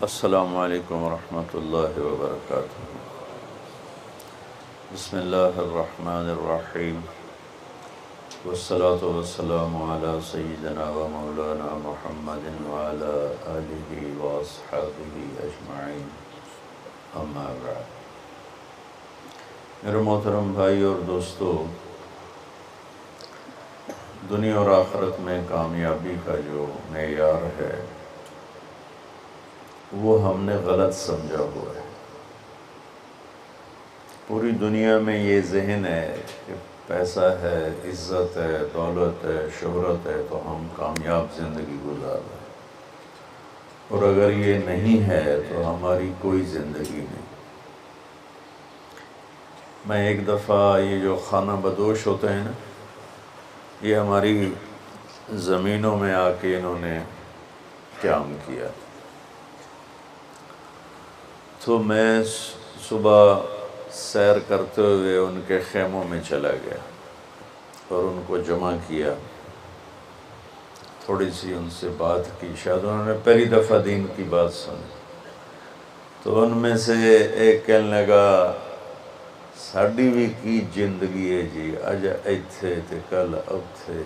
السلام علیکم ورحمۃ اللہ وبرکاتہ۔ بسم اللہ الرحمن الرحیم، والصلاة والسلام علی سیدنا و مولانا محمد وعلی آلہ واصحابہ اجمعین، اما بعد۔ میرے محترم بھائی اور دوستو، دنیا اور آخرت میں کامیابی کا جو معیار ہے وہ ہم نے غلط سمجھا ہوا ہے۔ پوری دنیا میں یہ ذہن ہے کہ پیسہ ہے، عزت ہے، دولت ہے، شہرت ہے تو ہم کامیاب زندگی گزار رہے ہیں، اور اگر یہ نہیں ہے تو ہماری کوئی زندگی نہیں۔ میں ایک دفعہ یہ جو خانہ بدوش ہوتے ہیں نا، یہ ہماری زمینوں میں آ کے انہوں نے قیام کیا، تو میں صبح سیر کرتے ہوئے ان کے خیموں میں چلا گیا اور ان کو جمع کیا، تھوڑی سی ان سے بات کی۔ شاید انہوں نے پہلی دفعہ دین کی بات سنی، تو ان میں سے ایک کہنے لگا، ساڈی بھی کی زندگی ہے جی، اج ایتھے تے کل اوتھے،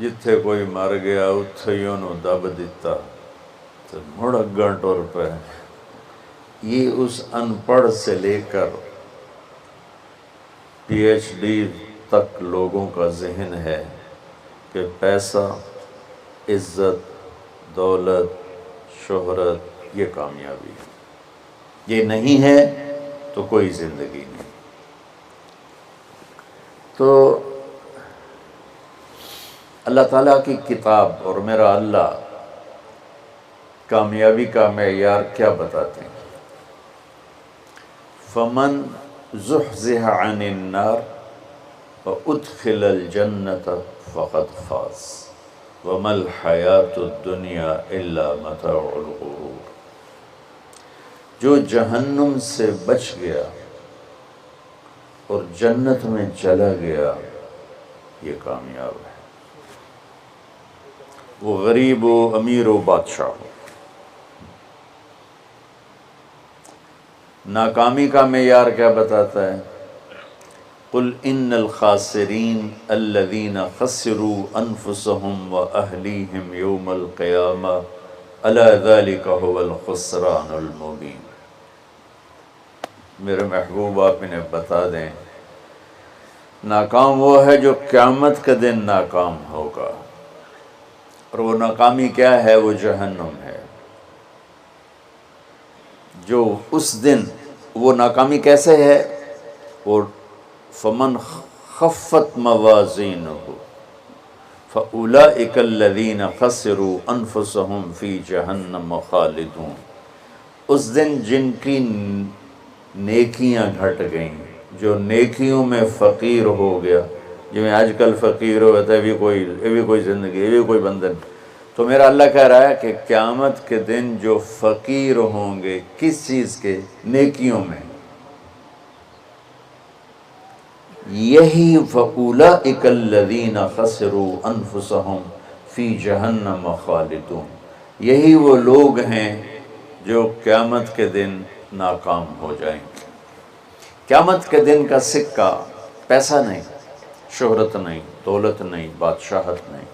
جتھے کوئی مر گیا اتھے ہی انہوں دب دیتا تو مڑ اگاں ٹر پے۔ یہ اس ان پڑھ سے لے کر پی ایچ ڈی تک لوگوں کا ذہن ہے کہ پیسہ، عزت، دولت، شہرت یہ کامیابی ہے، یہ نہیں ہے تو کوئی زندگی نہیں۔ تو اللہ تعالیٰ کی کتاب اور میرا اللہ کامیابی کا معیار کیا بتاتے ہیں؟ فمن زحزح عن النار وادخل الجنة فقد فاز وما الحیاة الدنیا الا متاع الغرور۔ جو جہنم سے بچ گیا اور جنت میں چلا گیا یہ کامیاب ہے، وہ غریب ہو، امیر ہو، بادشاہ ہو۔ ناکامی کا معیار کیا بتاتا ہے؟ قل ان الخاسرین الذین خسروا انفسهم واہلیہم یوم القیامہ الا ذلک هو الخسران المبین۔ میرے محبوب آپ انہیں بتا دیں، ناکام وہ ہے جو قیامت کے دن ناکام ہوگا، اور وہ ناکامی کیا ہے؟ وہ جہنم ہے۔ جو اس دن وہ ناکامی کیسے ہے؟ وہ فمن خفت موازینہ فاولئک الذین خسروا انفسهم فی جہنم خالدون۔ اس دن جن کی نیکیاں گھٹ گئیں، جو نیکیوں میں فقیر ہو گیا، جو میں آج کل فقیر ہو گیا، یہ بھی کوئی زندگی، یہ بھی کوئی بندن۔ تو میرا اللہ کہہ رہا ہے کہ قیامت کے دن جو فقیر ہوں گے، کس چیز کے؟ نیکیوں میں، یہی فَأُولَئِكَ الَّذِينَ خَسِرُوا أَنفُسَهُمْ فِي جَهَنَّمَ خَالِدُونَ۔ یہی وہ لوگ ہیں جو قیامت کے دن ناکام ہو جائیں گے۔ قیامت کے دن کا سکہ پیسہ نہیں، شہرت نہیں، دولت نہیں، بادشاہت نہیں۔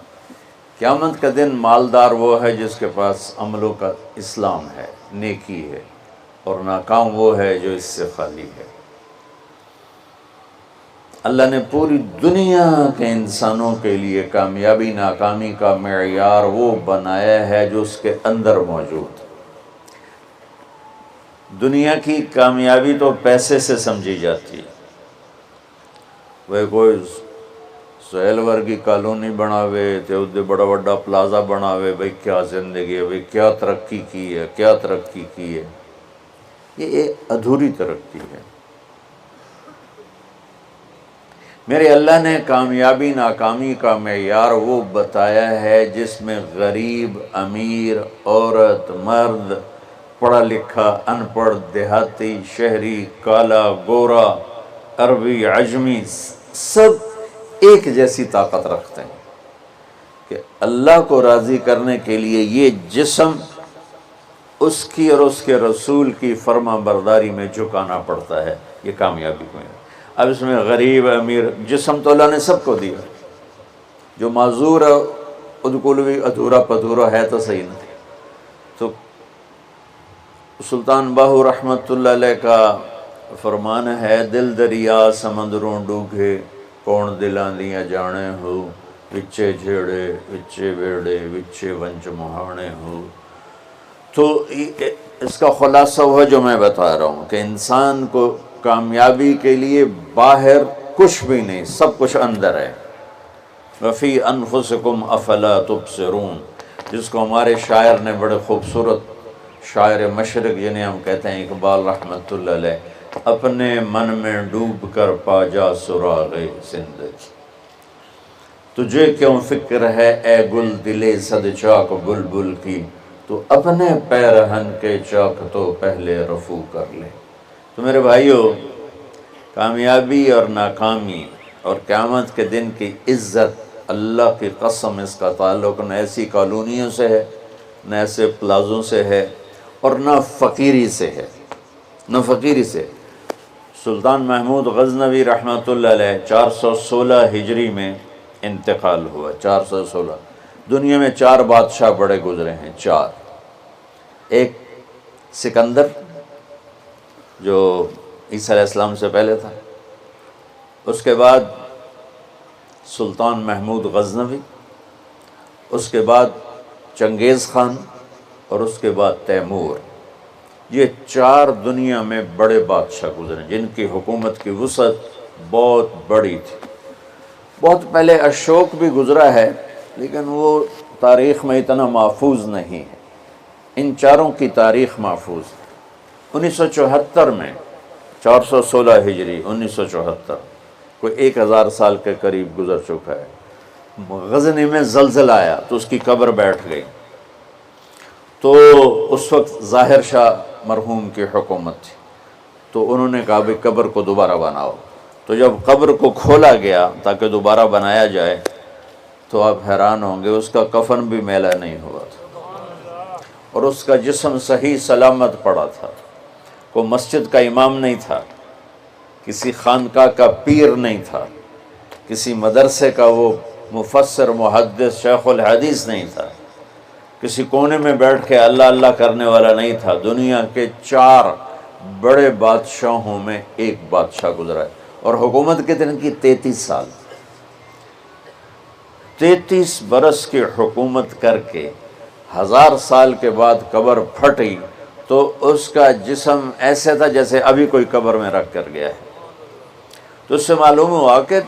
قیامت کا دن مالدار وہ ہے جس کے پاس عملوں کا اسلام ہے، نیکی ہے، اور ناکام وہ ہے جو اس سے خالی ہے۔ اللہ نے پوری دنیا کے انسانوں کے لیے کامیابی ناکامی کا معیار وہ بنایا ہے جو اس کے اندر موجود۔ دنیا کی کامیابی تو پیسے سے سمجھی جاتی ہے، وہ کوئی سہیل ورگی کالونی بناوے تے ادھے بڑا بڑا پلازا بناوے، بھئی کیا زندگی ہے، بھئی کیا ترقی کی ہے، کیا ترقی کی ہے۔ یہ ایک ادھوری ترقی ہے۔ میرے اللہ نے کامیابی ناکامی کا معیار وہ بتایا ہے جس میں غریب، امیر، عورت، مرد، پڑھا لکھا، ان پڑھ، دیہاتی، شہری، کالا، گورا، عربی، عجمی، سب ایک جیسی طاقت رکھتے ہیں کہ اللہ کو راضی کرنے کے لیے یہ جسم اس کی اور اس کے رسول کی فرما برداری میں جھکانا پڑتا ہے، یہ کامیابی کو ہے۔ اب اس میں غریب امیر، جسم تو اللہ نے سب کو دیا، جو معذور ہے بالکل بھی ادھورا پدھورا ہے تو صحیح نہیں۔ تو سلطان باہو رحمۃ اللہ علیہ کا فرمان ہے، دل دریا سمندروں ڈوگے، کون دلاں دیاں جانے ہو، وچے جھیڑے وچے بیڑے وچے ونج مہانے ہو۔ تو اس کا خلاصہ ہوا جو میں بتا رہا ہوں کہ انسان کو کامیابی کے لیے باہر کچھ بھی نہیں، سب کچھ اندر ہے۔ وفی انفسکم افلا تبصرون، جس کو ہمارے شاعر نے بڑے خوبصورت، شاعر مشرق جنہیں ہم کہتے ہیں اقبال رحمۃ اللہ علیہ، اپنے من میں ڈوب کر پا جا سراغ زندگی، تجھے کیوں فکر ہے اے گل دلے صد چاک بلبل کی، تو اپنے پیرہن کے چاک تو پہلے رفو کر لے۔ تو میرے بھائیو، کامیابی اور ناکامی اور قیامت کے دن کی عزت، اللہ کی قسم اس کا تعلق نہ ایسی کالونیوں سے ہے، نہ ایسے پلازوں سے ہے، اور نہ فقیری سے ہے، نہ فقیری سے۔ سلطان محمود غزنوی رحمۃ اللہ علیہ 416 ہجری میں انتقال ہوا، 416۔ دنیا میں 4 بادشاہ بڑے گزرے ہیں، 4۔ ایک سکندر جو عیسیٰ علیہ السلام سے پہلے تھا، اس کے بعد سلطان محمود غزنوی، اس کے بعد چنگیز خان، اور اس کے بعد تیمور۔ یہ 4 دنیا میں بڑے بادشاہ گزرے جن کی حکومت کی وسعت بہت بڑی تھی۔ بہت پہلے اشوک بھی گزرا ہے، لیکن وہ تاریخ میں اتنا محفوظ نہیں ہے۔ ان 4 کی تاریخ محفوظ ہے۔ 1974 میں، 416 ہجری 1974، کوئی 1000 سال کے قریب گزر چکا ہے، غزنی میں زلزلہ آیا تو اس کی قبر بیٹھ گئی۔ تو اس وقت ظاہر شاہ مرحوم کی حکومت تھی، تو انہوں نے کہا بھی قبر کو دوبارہ بناؤ۔ تو جب قبر کو کھولا گیا تاکہ دوبارہ بنایا جائے، تو آپ حیران ہوں گے، اس کا کفن بھی میلا نہیں ہوا تھا، اور اس کا جسم صحیح سلامت پڑا تھا۔ کوئی مسجد کا امام نہیں تھا، کسی خانقاہ کا پیر نہیں تھا، کسی مدرسے کا وہ مفسر محدث شیخ الحدیث نہیں تھا، کسی کونے میں بیٹھ کے اللہ اللہ کرنے والا نہیں تھا۔ دنیا کے 4 بڑے بادشاہوں میں ایک بادشاہ گزرا ہے، اور حکومت کتنے کی؟ 33 سال۔ 33 برس کی حکومت کر کے 1000 سال کے بعد قبر پھٹی تو اس کا جسم ایسے تھا جیسے ابھی کوئی قبر میں رکھ کر گیا ہے۔ تو اس سے معلوم ہوا کہ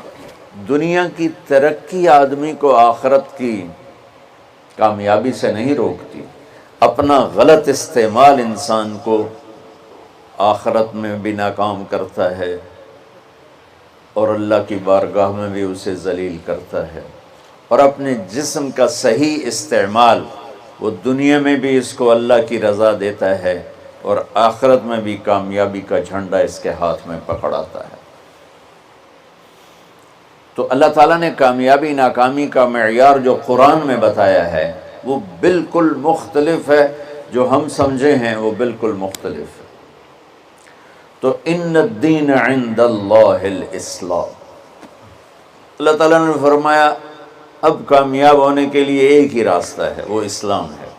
دنیا کی ترقی آدمی کو آخرت کی کامیابی سے نہیں روکتی، اپنا غلط استعمال انسان کو آخرت میں بھی ناکام کرتا ہے، اور اللہ کی بارگاہ میں بھی اسے ذلیل کرتا ہے۔ اور اپنے جسم کا صحیح استعمال، وہ دنیا میں بھی اس کو اللہ کی رضا دیتا ہے، اور آخرت میں بھی کامیابی کا جھنڈا اس کے ہاتھ میں پکڑاتا ہے۔ تو اللہ تعالیٰ نے کامیابی ناکامی کا معیار جو قرآن میں بتایا ہے وہ بالکل مختلف ہے، جو ہم سمجھے ہیں وہ بالکل مختلف ہے۔ تو ان الدین عند اللہ الاسلام، اللہ تعالیٰ نے فرمایا اب کامیاب ہونے کے لیے ایک ہی راستہ ہے، وہ اسلام ہے۔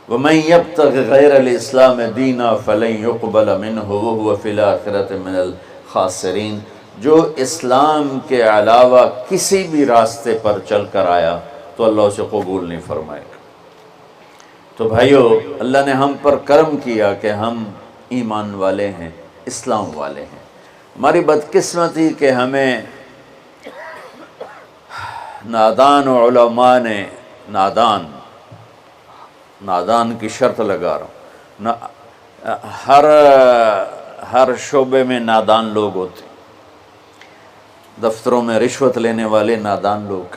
وَمَن يَبْتَغِ غَيْرَ الْإِسْلَامِ دِينًا فَلَن يُقْبَلَ مِنْهُ وَهُوَ فِي الْآخِرَةِ مِنَ الْخَاسِرِينَ، جو اسلام کے علاوہ کسی بھی راستے پر چل کر آیا تو اللہ اسے قبول نہیں فرمائے گا۔ تو بھائیو، اللہ نے ہم پر کرم کیا کہ ہم ایمان والے ہیں، اسلام والے ہیں۔ ہماری بدقسمتی کہ ہمیں نادان علماء نے، نادان کی شرط لگا رہا ہوں، ہر شعبے میں نادان لوگ ہوتے، دفتروں میں رشوت لینے والے نادان لوگ،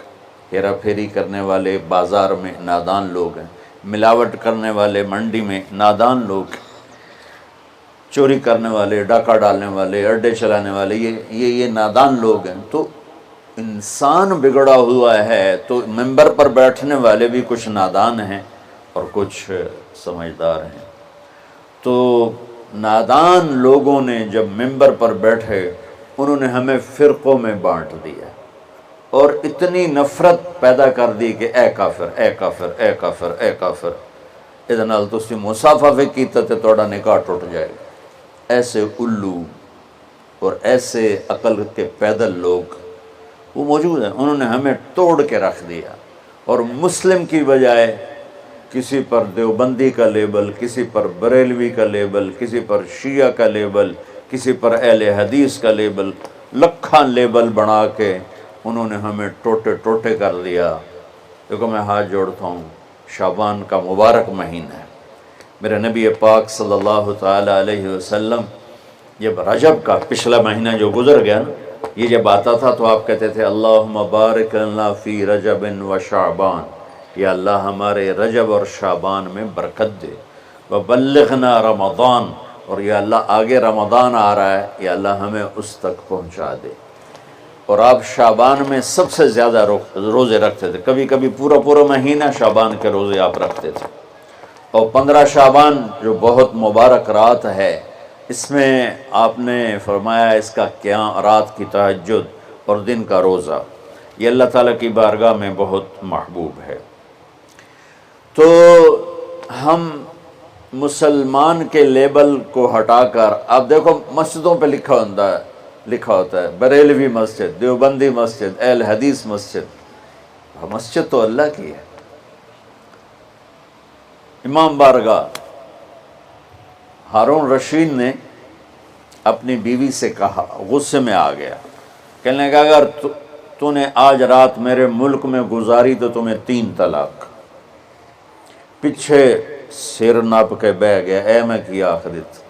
ہیرا پھیری کرنے والے بازار میں نادان لوگ ہیں، ملاوٹ کرنے والے منڈی میں نادان لوگ، چوری کرنے والے، ڈاکہ ڈالنے والے، اڈے چلانے والے، یہ نادان لوگ ہیں۔ تو انسان بگڑا ہوا ہے تو ممبر پر بیٹھنے والے بھی کچھ نادان ہیں، اور کچھ سمجھدار ہیں۔ تو نادان لوگوں نے جب ممبر پر بیٹھے انہوں نے ہمیں فرقوں میں بانٹ دیا اور اتنی نفرت پیدا کر دی کہ اے کافر اے کافر اے کافر اے کافر، ادھر نال تسی مسافہ بھی کیتا تے توڑا نکاح ٹوٹ جائے گا۔ ایسے الو اور ایسے عقل کے پیدل لوگ وہ موجود ہیں، انہوں نے ہمیں توڑ کے رکھ دیا، اور مسلم کی بجائے کسی پر دیوبندی کا لیبل، کسی پر بریلوی کا لیبل، کسی پر شیعہ کا لیبل، کسی پر اہل حدیث کا لیبل، لکھاں لیبل بنا کے انہوں نے ہمیں ٹوٹے ٹوٹے کر دیا۔ دیکھو میں ہاتھ جوڑتا ہوں، شعبان کا مبارک مہینہ ہے، میرے نبی پاک صلی اللہ تعالی علیہ وسلم جب رجب کا پچھلا مہینہ جو گزر گیا نا، یہ جب آتا تھا تو آپ کہتے تھے اللہم بارک لنا فی رجب و شعبان، یا اللہ ہمارے رجب اور شعبان میں برکت دے، وبلغنا رمضان، اور یا اللہ آگے رمضان آ رہا ہے، یا اللہ ہمیں اس تک پہنچا دے۔ اور آپ شعبان میں سب سے زیادہ روزے رکھتے تھے، کبھی کبھی پورا مہینہ شعبان کے روزے آپ رکھتے تھے۔ اور 15 شعبان جو بہت مبارک رات ہے، اس میں آپ نے فرمایا اس کا قیام، رات کی تہجد اور دن کا روزہ، یہ اللہ تعالیٰ کی بارگاہ میں بہت محبوب ہے۔ تو ہم مسلمان کے لیبل کو ہٹا کر، آپ دیکھو مسجدوں پہ لکھا ہوتا ہے بریلوی مسجد، دیوبندی مسجد، اہل حدیث مسجد۔ مسجد تو اللہ کی ہے۔ امام بارگاہ ہارون رشید نے اپنی بیوی سے کہا، غصے میں آ گیا، کہنے لگا اگر تو نے آج رات میرے ملک میں گزاری تو تمہیں 3 طلاق۔ پیچھے سر ناپ کے بہ گیا، اے میں کیا آخرت۔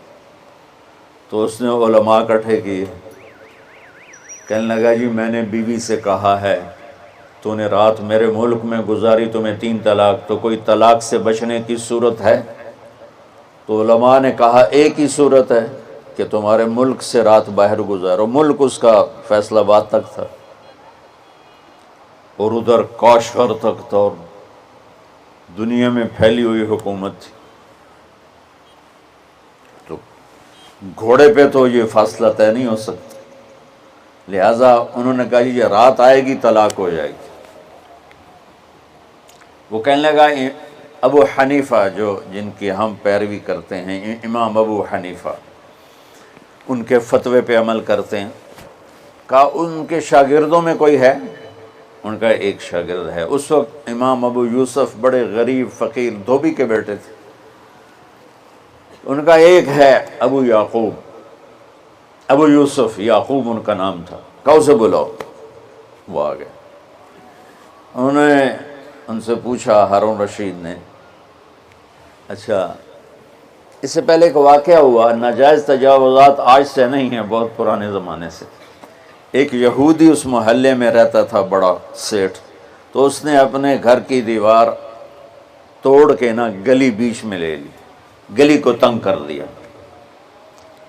تو اس نے علماء اکٹھے کیے، کہنے لگا جی میں نے بیوی سے کہا ہے تو نے رات میرے ملک میں گزاری تمہیں 3 طلاق، تو کوئی طلاق سے بچنے کی صورت ہے؟ تو علماء نے کہا ایک ہی صورت ہے کہ تمہارے ملک سے رات باہر گزارو۔ ملک اس کا فیصل آباد تک تھا اور ادھر کاشغر تک تھا، اور دنیا میں پھیلی ہوئی حکومت تھی، تو گھوڑے پہ تو یہ فاصلہ طے نہیں ہو سکتا، لہٰذا انہوں نے کہا یہ رات آئے گی طلاق ہو جائے گی۔ وہ کہنے لگا ابو حنیفہ جو جن کی ہم پیروی کرتے ہیں، امام ابو حنیفہ، ان کے فتوے پہ عمل کرتے ہیں، کہا ان کے شاگردوں میں کوئی ہے؟ ان کا ایک شاگرد ہے۔ اس وقت امام ابو یوسف بڑے غریب فقیر دھوبی کے بیٹے تھے، ان کا ایک ہے ابو یعقوب، ابو یوسف یعقوب ان کا نام تھا، کہو سے بلاؤ۔ وہ آ گئے، انہوں نے ان سے پوچھا، ہارون رشید نے، اچھا اس سے پہلے ایک واقعہ ہوا، ناجائز تجاوزات آج سے نہیں ہیں، بہت پرانے زمانے سے۔ ایک یہودی اس محلے میں رہتا تھا، بڑا سیٹھ، تو اس نے اپنے گھر کی دیوار توڑ کے نا گلی بیچ میں لے لی، گلی کو تنگ کر دیا،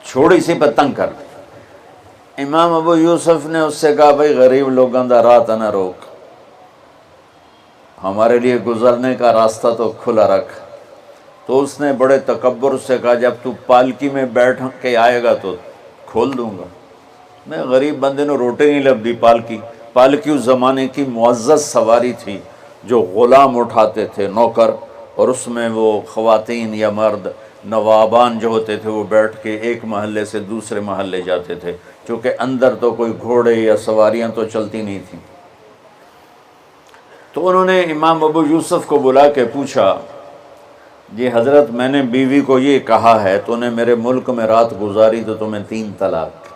چھوڑی سی پر تنگ کر دیا۔ امام ابو یوسف نے اس سے کہا بھائی غریب لوگاں دا راہ نہ روک، ہمارے لیے گزرنے کا راستہ تو کھلا رکھ۔ تو اس نے بڑے تکبر سے کہا جب تو پالکی میں بیٹھ کے آئے گا تو کھول دوں گا۔ میں غریب بندے نے روٹی نہیں لبدی، پالکی اس زمانے کی معزز سواری تھی جو غلام اٹھاتے تھے، نوکر، اور اس میں وہ خواتین یا مرد نوابان جو ہوتے تھے وہ بیٹھ کے ایک محلے سے دوسرے محلے جاتے تھے، چونکہ اندر تو کوئی گھوڑے یا سواریاں تو چلتی نہیں تھیں۔ تو انہوں نے امام ابو یوسف کو بلا کے پوچھا، جی حضرت میں نے بیوی کو یہ کہا ہے تو نے میرے ملک میں رات گزاری تو تمہیں 3 طلاق،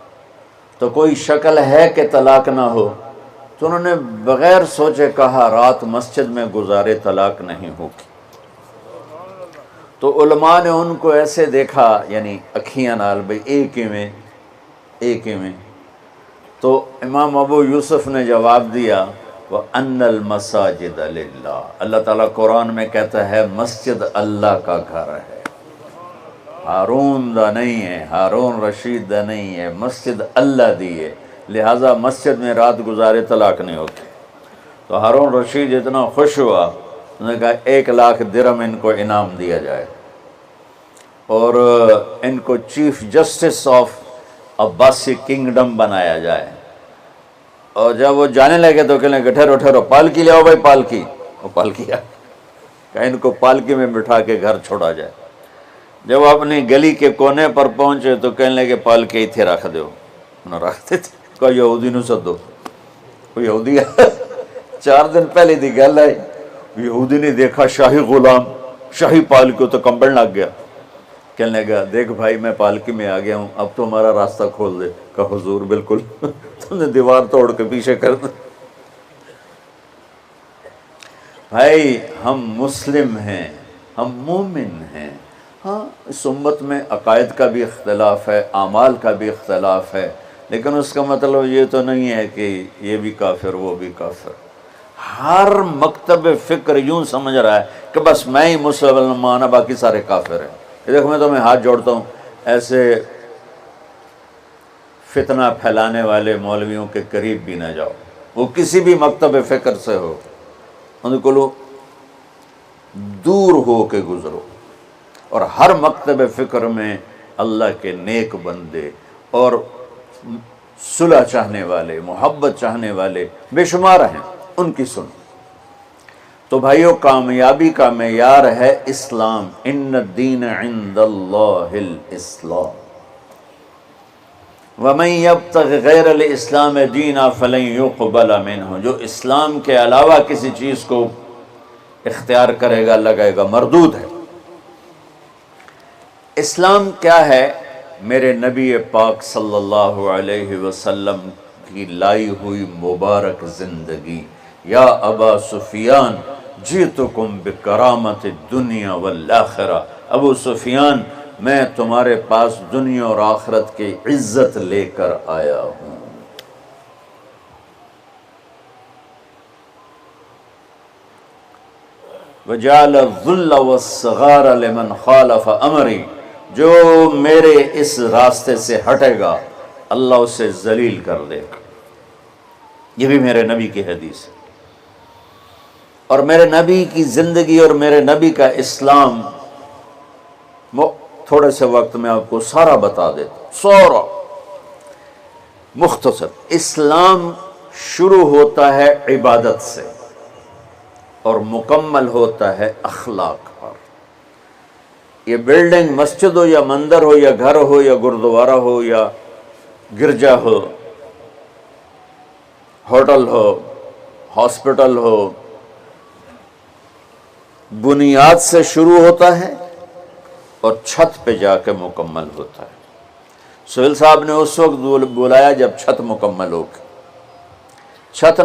تو کوئی شکل ہے کہ طلاق نہ ہو؟ تو انہوں نے بغیر سوچے کہا رات مسجد میں گزارے طلاق نہیں ہوگی۔ تو علماء نے ان کو ایسے دیکھا، یعنی اکھیاں نال، بھئی ایک ہی میں۔ تو امام ابو یوسف نے جواب دیا وَأَنَّ الْمَسَاجِدَ لِلَّهِ، اللہ تعالیٰ قرآن میں کہتا ہے مسجد اللہ کا گھر ہے، ہارون دا نہیں ہے، ہارون رشید دا نہیں ہے، مسجد اللہ دی ہے، لہٰذا مسجد میں رات گزارے طلاق نہیں ہوتی۔ تو ہارون رشید اتنا خوش ہوا انہوں نے کہا 1,00,000 درہم ان کو انعام دیا جائے اور ان کو chief justice of Abbasi kingdom بنایا جائے۔ اور جب وہ جانے لگے تو کہنے لگے ٹھہرو ٹھہرو، پالکی لے آؤ بھائی، پالکی۔ وہ پالکی آ، کہ ان کو پالکی میں بٹھا کے گھر چھوڑا جائے۔ جب وہ اپنی گلی کے کونے پر پہنچے تو کہنے لگے پالکی اتھے رکھ دو، انہوں رکھتے تھے۔ کہا یہودی نو سدو، وہ یہودی 4 دن پہلے دی گل ہے، یہودی نے دیکھا شاہی غلام، شاہی پالکی تو کمبل لگ گیا۔ کہنے لگا دیکھ بھائی میں پالکی میں آ گیا ہوں، اب تو ہمارا راستہ کھول دے۔ کہا حضور بالکل، تم نے دیوار توڑ کے پیچھے کر دی۔ بھائی ہم مسلم ہیں، ہم مومن ہیں۔ ہاں اس امت میں عقائد کا بھی اختلاف ہے، اعمال کا بھی اختلاف ہے، لیکن اس کا مطلب یہ تو نہیں ہے کہ یہ بھی کافر وہ بھی کافر۔ ہر مکتب فکر یوں سمجھ رہا ہے کہ بس میں ہی مسلمان ہوں، باقی سارے کافر ہیں۔ یہ دیکھو میں تمہیں ہاتھ جوڑتا ہوں، ایسے فتنہ پھیلانے والے مولویوں کے قریب بھی نہ جاؤ، وہ کسی بھی مکتب فکر سے ہو، ان کو لو دور ہو کے گزرو۔ اور ہر مکتب فکر میں اللہ کے نیک بندے اور صلح چاہنے والے، محبت چاہنے والے بے شمار ہیں، ان کی سنو۔ تو بھائیو کامیابی کا معیار ہے اسلام، ان الدین عند اللہ الاسلام، وَمَن يَبْتَغِ غَيْرَ الْإِسْلَامِ دِينًا فَلَن يُقْبَلَ مِنْهُ، جو اسلام کے علاوہ کسی چیز کو اختیار کرے گا لگائے گا مردود ہے۔ اسلام کیا ہے؟ میرے نبی پاک صلی اللہ علیہ وسلم کی لائی ہوئی مبارک زندگی۔ یا ابا سفیان جئتکم بکرامت الدنیا والآخرہ، ابو سفیان میں تمہارے پاس دنیا اور آخرت کی عزت لے کر آیا ہوں۔ وَجَعَلَ الذُّلَّ وَالصِّغَارَ لِمَنْ خَالَفَ أَمْرِي، جو میرے اس راستے سے ہٹے گا اللہ اسے ذلیل کر دے گا۔ یہ بھی میرے نبی کی حدیث ہے، اور میرے نبی کی زندگی اور میرے نبی کا اسلام تھوڑے سے وقت میں آپ کو سارا بتا دیتا ہوں، سارا مختصر۔ اسلام شروع ہوتا ہے عبادت سے اور مکمل ہوتا ہے اخلاق پر۔ یہ بلڈنگ مسجد ہو یا مندر ہو یا گھر ہو یا گردوارہ ہو یا گرجا ہو، ہوٹل ہو، ہاسپٹل ہو، بنیاد سے شروع ہوتا ہے اور چھت پہ جا کے مکمل ہوتا ہے۔ سہیل صاحب نے اس وقت بلایا جب چھت مکمل ہو گئی۔ چھت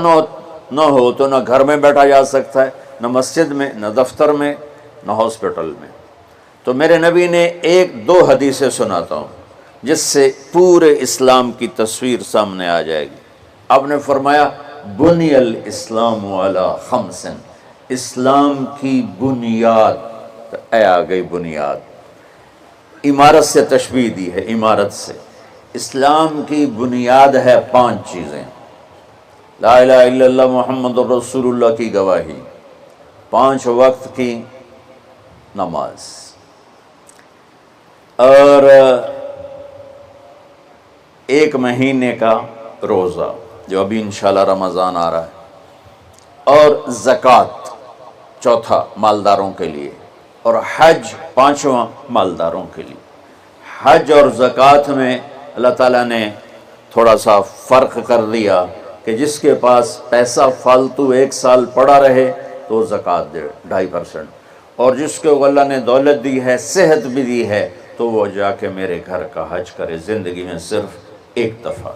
نہ ہو تو نہ گھر میں بیٹھا جا سکتا ہے، نہ مسجد میں، نہ دفتر میں، نہ ہاسپٹل میں۔ تو میرے نبی نے 1-2 حدیثیں سناتا ہوں جس سے پورے اسلام کی تصویر سامنے آ جائے گی۔ آپ نے فرمایا بنی الاسلام علی 5، اسلام کی بنیاد، اے آ گئی بنیاد، عمارت سے تشبیہ دی ہے، عمارت سے۔ اسلام کی بنیاد ہے 5 چیزیں، لا الہ الا اللہ محمد رسول اللہ کی گواہی، 5 وقت کی نماز، اور 1 مہینے کا روزہ جو ابھی انشاءاللہ رمضان آ رہا ہے، اور زکوٰۃ 4 مالداروں کے لیے، اور حج 5واں مالداروں کے لیے۔ حج اور زکوٰۃ میں اللہ تعالیٰ نے تھوڑا سا فرق کر دیا کہ جس کے پاس پیسہ فالتو 1 سال پڑا رہے تو وہ زکوٰۃ دے 2.5%، اور جس کو اللہ نے دولت دی ہے، صحت بھی دی ہے، تو وہ جا کے میرے گھر کا حج کرے زندگی میں صرف 1 دفعہ۔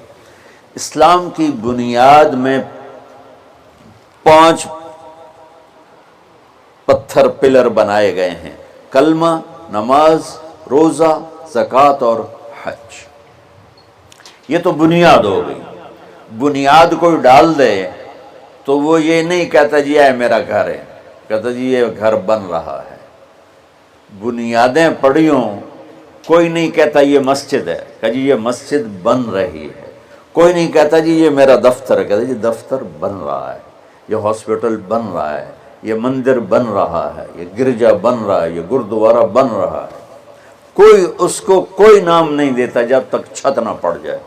اسلام کی بنیاد میں 5 پتھر پلر بنائے گئے ہیں، کلمہ، نماز، روزہ، زکوٰۃ اور حج۔ یہ تو بنیاد ہو گئی۔ بنیاد کوئی ڈال دے تو وہ یہ نہیں کہتا جی یہ میرا گھر ہے، کہتا جی یہ گھر بن رہا ہے۔ بنیادیں پڑی ہوں، کوئی نہیں کہتا یہ مسجد ہے، کہ جی یہ مسجد بن رہی ہے۔ کوئی نہیں کہتا جی یہ میرا دفتر ہے، کہتا جی دفتر بن رہا ہے، یہ ہاسپٹل بن رہا ہے، یہ مندر بن رہا ہے، یہ گرجا بن رہا ہے، یہ گردوارہ بن رہا ہے، کوئی اس کو کوئی نام نہیں دیتا جب تک چھت نہ پڑ جائے۔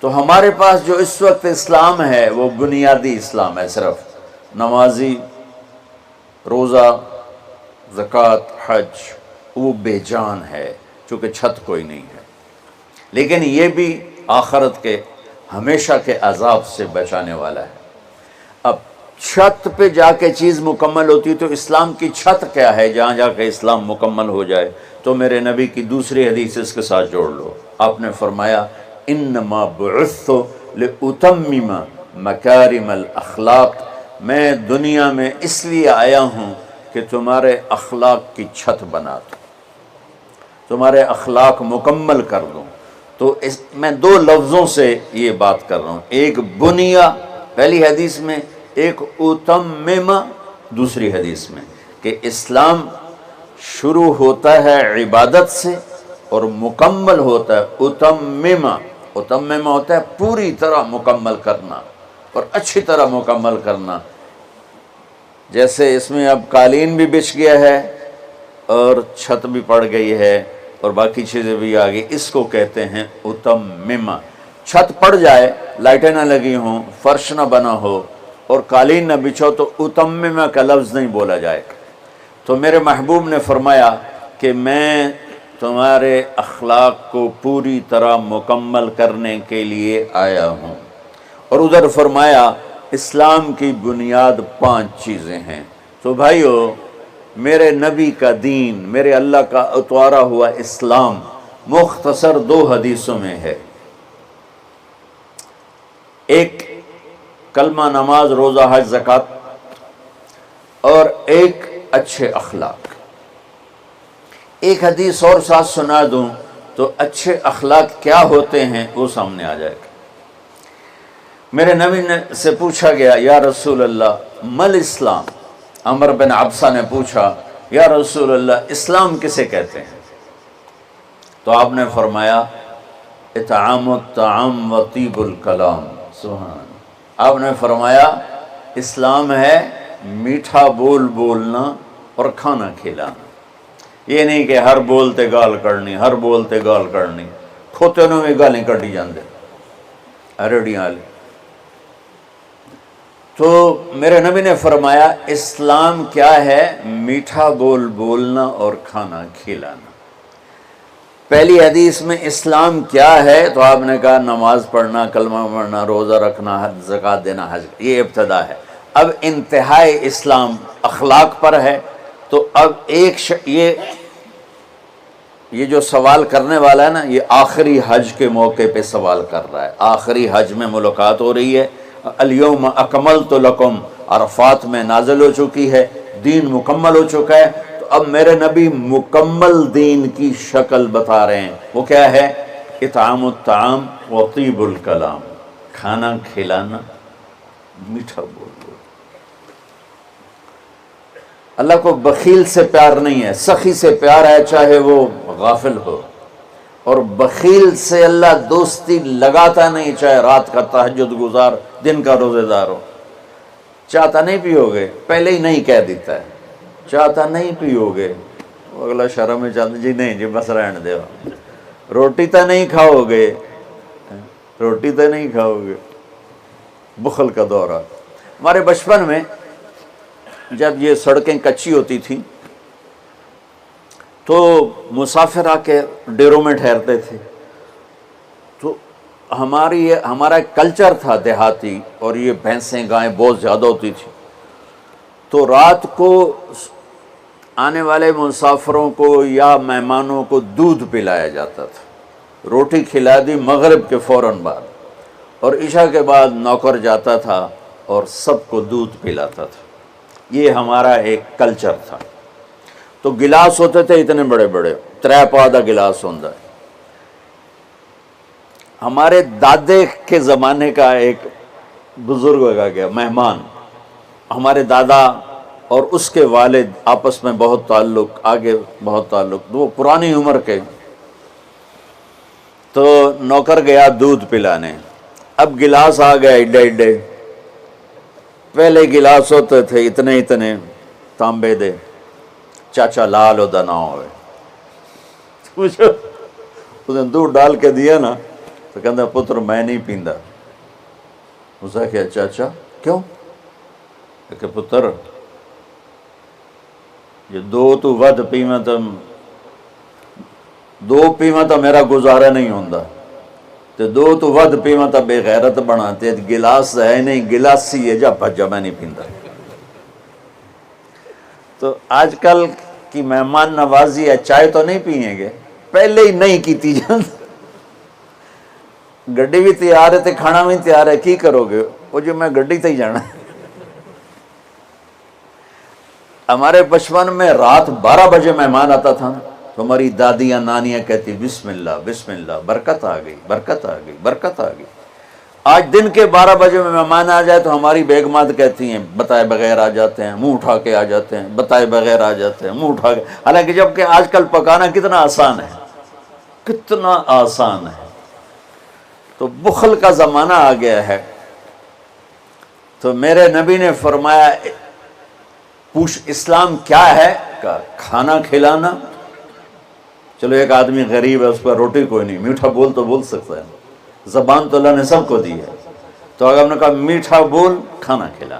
تو ہمارے پاس جو اس وقت اسلام ہے وہ بنیادی اسلام ہے، صرف نمازی، روزہ، زکوٰۃ، حج، وہ بے جان ہے چونکہ چھت کوئی نہیں ہے۔ لیکن یہ بھی آخرت کے ہمیشہ کے عذاب سے بچانے والا ہے۔ اب چھت پہ جا کے چیز مکمل ہوتی تو اسلام کی چھت کیا ہے جہاں جا کے اسلام مکمل ہو جائے؟ تو میرے نبی کی دوسری حدیث اس کے ساتھ جوڑ لو۔ آپ نے فرمایا انما بعثت لاتمم مکارم الاخلاق، میں دنیا میں اس لیے آیا ہوں کہ تمہارے اخلاق کی چھت بنا دوں، تمہارے اخلاق مکمل کر دوں۔ تو میں دو لفظوں سے یہ بات کر رہا ہوں، ایک بنیا پہلی حدیث میں، ایک اتمم دوسری حدیث میں، کہ اسلام شروع ہوتا ہے عبادت سے اور مکمل ہوتا ہے اتمم۔ اتمم ہوتا ہے پوری طرح مکمل کرنا اور اچھی طرح مکمل کرنا۔ جیسے اس میں اب قالین بھی بچھ گیا ہے اور چھت بھی پڑ گئی ہے اور باقی چیزیں بھی آ گئی، اس کو کہتے ہیں اتمم۔ چھت پڑ جائے، لائٹیں نہ لگی ہوں، فرش نہ بنا ہو اور قالین نہ بچھو تو اتمم کا لفظ نہیں بولا جائے۔ تو میرے محبوب نے فرمایا کہ میں تمہارے اخلاق کو پوری طرح مکمل کرنے کے لیے آیا ہوں۔ اور ادھر فرمایا اسلام کی بنیاد 5 چیزیں ہیں۔ تو بھائیو، میرے نبی کا دین، میرے اللہ کا اتوارا ہوا اسلام مختصر 2 حدیثوں میں ہے، ایک کلمہ، نماز، روزہ، حج، زکوٰۃ، اور ایک اچھے اخلاق۔ ایک حدیث اور ساتھ سنا دوں تو اچھے اخلاق کیا ہوتے ہیں وہ سامنے آ جائے گا۔ میرے نبی سے پوچھا گیا یا رسول اللہ مل اسلام، عمر بن عبسہ نے پوچھا یا رسول اللہ اسلام کسے کہتے ہیں؟ تو آپ نے فرمایا اطعام الطعام و طیب الکلام۔ سبحان، آپ نے فرمایا اسلام ہے میٹھا بول بولنا اور کھانا کھلانا۔ یہ نہیں کہ ہر بولتے گال کرنی، ہر بولتے گال کرنی، کھوتے نوں بھی گالیں کڈی جاندے ریڑیاں والے۔ تو میرے نبی نے فرمایا اسلام کیا ہے؟ میٹھا بول بولنا اور کھانا کھلانا۔ پہلی حدیث میں اسلام کیا ہے تو آپ نے کہا نماز پڑھنا، کلمہ پڑھنا، روزہ رکھنا، حج، زکوٰۃ دینا، حج، یہ ابتدا ہے۔ اب انتہائی اسلام اخلاق پر ہے۔ تو اب یہ جو سوال کرنے والا ہے نا، یہ آخری حج کے موقع پہ سوال کر رہا ہے۔ آخری حج میں ملاقات ہو رہی ہے، الیوم اکملت لکم عرفات میں نازل ہو چکی ہے، دین مکمل ہو چکا ہے۔ تو اب میرے نبی مکمل دین کی شکل بتا رہے ہیں، وہ کیا ہے؟ اطعام الطعام و طیب الکلام، کھانا کھلانا، میٹھا بول۔ اللہ کو بخیل سے پیار نہیں ہے، سخی سے پیار ہے، چاہے وہ غافل ہو۔ اور بخیل سے اللہ دوستی لگاتا نہیں، چاہے رات کا تہجد گزار، دن کا روزے دار ہو۔ چاہتا نہیں پیو گے، پہلے ہی نہیں کہہ دیتا ہے، چاہتا نہیں پیو گے، اگلا شرم میں چاہتا جی نہیں جی بس رہن دے، روٹی تو نہیں کھاؤ گے، روٹی تو نہیں کھاؤ گے، بخل کا دورہ۔ ہمارے بچپن میں جب یہ سڑکیں کچی ہوتی تھیں تو مسافر آ کے ڈیروں میں ٹھہرتے تھے، تو ہمارا ایک کلچر تھا دیہاتی، اور یہ بھینسیں گائیں بہت زیادہ ہوتی تھی، تو رات کو آنے والے مسافروں کو یا مہمانوں کو دودھ پلایا جاتا تھا، روٹی کھلا دی مغرب کے فوراً بعد، اور عشاء کے بعد نوکر جاتا تھا اور سب کو دودھ پلاتا تھا۔ یہ ہمارا ایک کلچر تھا۔ تو گلاس ہوتے تھے اتنے بڑے بڑے، 3 پا دا گلاس ہوتا ہے۔ ہمارے دادے کے زمانے کا ایک بزرگ ہوگا گیا مہمان، ہمارے دادا اور اس کے والد آپس میں بہت تعلق، آگے بہت تعلق، وہ پرانی عمر کے۔ تو نوکر گیا دودھ پلانے، اب گلاس آ گیا ایڈے ایڈے، پہلے گلاس ہوتے تھے اتنے اتنے تانبے دے، چاچا لال ہوتا نہ ہوئے، پوچھو اس نے دودھ ڈال کے دیا نا تو کہتا پتر میں نہیں پیندا۔ اس نے کہا چاچا کیوں؟ کہ پتر یہ دو تو ود پیواں تو دو پیواں تو میرا گزارا نہیں ہوندا، تے دو تو ود پیواں تو بے غیرت بنا، تے گلاس ہے نہیں گلاسی ہے، جا بھجا میں نہیں پیندا۔ تو آج کل کی مہمان نوازی ہے، چائے تو نہیں پئیں گے، پہلے ہی نہیں کیتی جاتی، گڈی بھی تیار ہے تے کھانا بھی تیار ہے، کی کرو گے؟ وہ جو میں گڈی تے ہی جانا ہے۔ ہمارے بچپن میں رات 12 بجے مہمان آتا تھا تو ہماری دادیاں نانیاں کہتی بسم اللہ بسم اللہ، برکت آ گئی برکت آ گئی برکت آ گئی۔ آج دن کے 12 بجے میں مہمان آ جائے تو ہماری بیگمات کہتی ہیں بتائے بغیر آ جاتے ہیں، منہ اٹھا کے آ جاتے ہیں، بتائے بغیر آ جاتے ہیں، منہ اٹھا کے، حالانکہ جب کہ آج کل پکانا کتنا آسان ہے، کتنا آسان ہے۔ تو بخل کا زمانہ آ گیا ہے۔ تو میرے نبی نے فرمایا پوچھ اسلام کیا ہے؟ کہا کھانا کھلانا۔ چلو ایک آدمی غریب ہے، اس پر روٹی کوئی نہیں، میٹھا بول تو بول سکتا ہے، زبان تو اللہ نے سب کو دی ہے، تو اگر ہم نے کہا میٹھا بول، کھانا کھلا۔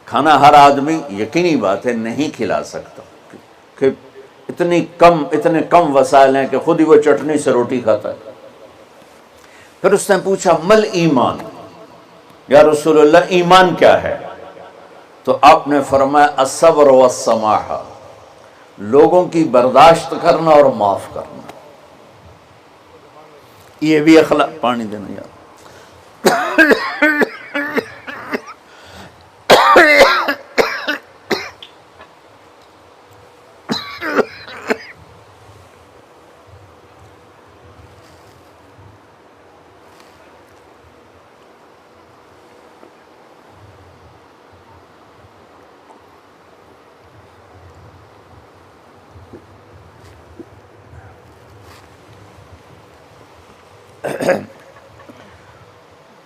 کھانا ہر آدمی یقینی بات ہے نہیں کھلا سکتا، کہ اتنے کم وسائل ہیں کہ خود ہی وہ چٹنی سے روٹی کھاتا ہے۔ پھر اس نے پوچھا مل ایمان، یا رسول اللہ ایمان کیا ہے؟ تو آپ نے فرمایا الصبر والسماحہ، لوگوں کی برداشت کرنا اور معاف کرنا۔ یہ بھی اخلاق، پانی دینا یار۔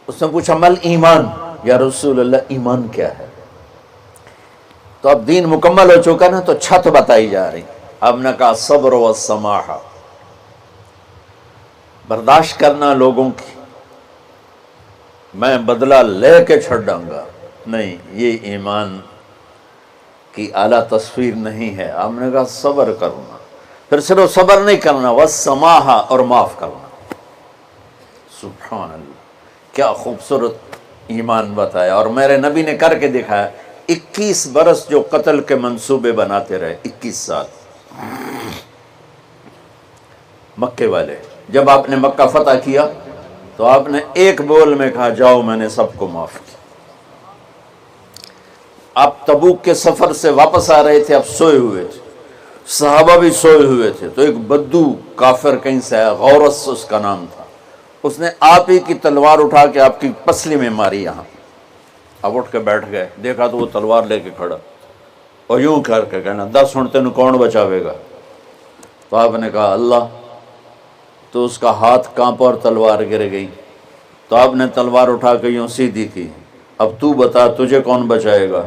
اس نے پوچھا مل ایمان، یا رسول اللہ ایمان کیا ہے؟ تو اب دین مکمل ہو چکا نا، تو چھت بتائی جا رہی۔ اب نے کہا صبر و سماحہ، برداشت کرنا لوگوں کی، میں بدلہ لے کے چھڑوں گا نہیں، یہ ایمان کی اعلیٰ تصویر نہیں ہے۔ آپ نے کہا صبر کرنا، پھر صرف صبر نہیں کرنا، والسماحہ، اور معاف کرنا۔ سبحان اللہ، کیا خوبصورت ایمان بتایا، اور میرے نبی نے کر کے دکھایا۔ 21 برس جو قتل کے منصوبے بناتے رہے، 21 سال مکے والے، جب آپ نے مکہ فتح کیا تو آپ نے ایک بول میں کہا جاؤ میں نے سب کو معاف کیا۔ آپ تبوک کے سفر سے واپس آ رہے تھے، آپ سوئے ہوئے تھے، صحابہ بھی سوئے ہوئے تھے، تو ایک بدو کافر کہیں سے آیا، غورس اس کا نام تھا، اس نے آپ ہی کی تلوار اٹھا کے آپ کی پسلی میں ماری یہاں۔ اب اٹھ کے بیٹھ گئے، دیکھا تو وہ تلوار لے کے کھڑا، اور یوں کر کے کہنا 10 ہن تینوں کون بچاوے گا؟ تو آپ نے کہا اللہ۔ تو اس کا ہاتھ کانپا اور تلوار گر گئی، تو آپ نے تلوار اٹھا کے یوں سیدھی کی، اب تو بتا تجھے کون بچائے گا؟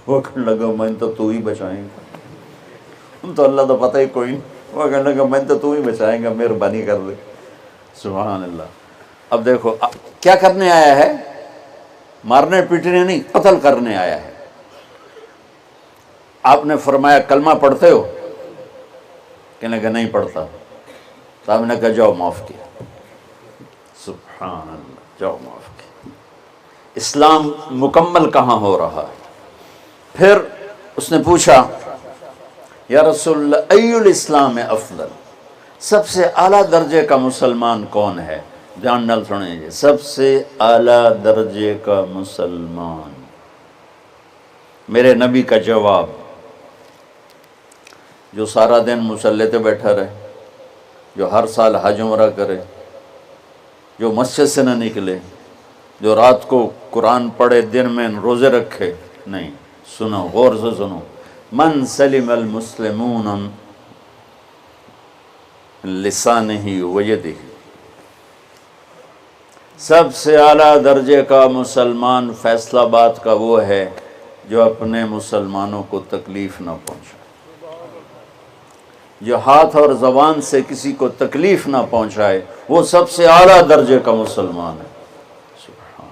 وہ کہنے لگا میں تو ہی بچائیں گا، تو اللہ تو پتہ ہی کوئی نہیں۔ وہ کہنے لگا میں تو ہی بچائیں گا، مہربانی کر دے۔ سبحان اللہ۔ اب دیکھو کیا کرنے آیا ہے، مارنے پیٹنے نہیں، قتل کرنے آیا ہے۔ آپ نے فرمایا کلمہ پڑھتے ہو؟ کہنے لگا نہیں پڑھتا۔ تو آپ نے کہا جاؤ معاف کیا۔ سبحان اللہ، جاؤ معاف کیا۔ اسلام مکمل کہاں ہو رہا ہے؟ پھر اس نے پوچھا یا رسول اللہ ای الاسلام افضل، سب سے اعلیٰ درجے کا مسلمان کون ہے؟ دھیان نال سنیں جی، سب سے اعلیٰ درجے کا مسلمان، میرے نبی کا جواب، جو سارا دن مصلی پہ بیٹھا رہے، جو ہر سال حج عمرہ کرے، جو مسجد سے نہ نکلے، جو رات کو قرآن پڑھے، دن میں روزے رکھے، نہیں۔ سنو، غور سے سنو، من سلم المسلمون لسانہ ویدہ، سب سے اعلیٰ درجے کا مسلمان فیصل آباد کا وہ ہے جو اپنے مسلمانوں کو تکلیف نہ پہنچائے، جو ہاتھ اور زبان سے کسی کو تکلیف نہ پہنچائے، وہ سب سے اعلیٰ درجے کا مسلمان ہے۔ سبحان،